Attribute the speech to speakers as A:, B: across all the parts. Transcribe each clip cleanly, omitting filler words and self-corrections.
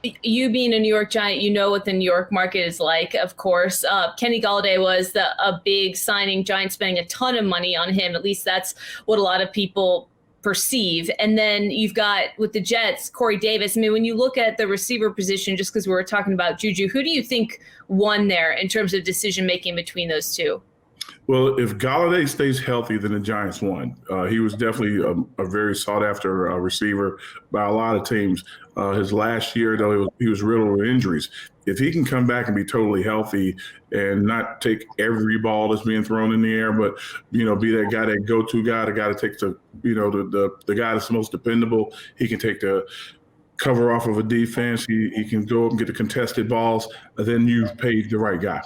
A: You being a New York Giant, you know what the New York market is like, of course. Kenny Golladay was a big signing, Giants spending a ton of money on him. At least that's what a lot of people perceive. And then you've got with the Jets, Corey Davis. I mean, when you look at the receiver position, just because we were talking about Juju, who do you think won there in terms of decision making between those two?
B: Well, if Galladay stays healthy, then the Giants won. He was definitely a very sought-after receiver by a lot of teams. His last year, though, he was riddled with injuries. If he can come back and be totally healthy and not take every ball that's being thrown in the air, but be that guy, that go-to guy, the guy that takes the guy that's most dependable. He can take the cover off of a defense. He can go up and get the contested balls. And then you've paid the right guy.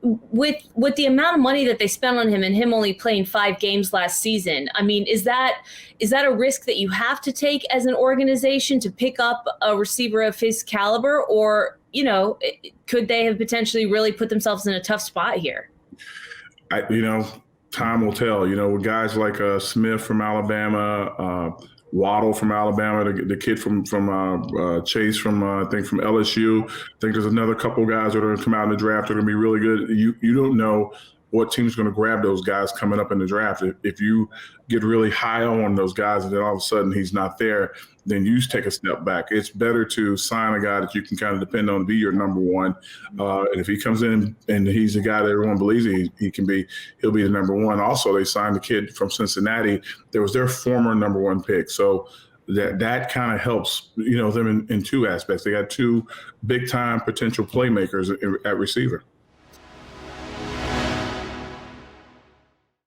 A: With the amount of money that they spent on him and him only playing 5 games last season, I mean, is that a risk that you have to take as an organization to pick up a receiver of his caliber, or could they have potentially really put themselves in a tough spot here?
B: Time will tell. With guys like Smith from Alabama, Waddle from Alabama, the kid from Chase from I think from LSU. I think there's another couple guys that are going to come out in the draft that are going to be really good. You don't know what team's going to grab those guys coming up in the draft. If you get really high on those guys and then all of a sudden he's not there, then you take a step back. It's better to sign a guy that you can kind of depend on to be your number one. And if he comes in and he's the guy that everyone believes he'll be the number one. Also, they signed the kid from Cincinnati. That was their former number one pick. So that kind of helps, them in 2 aspects. They got 2 big-time potential playmakers at receiver.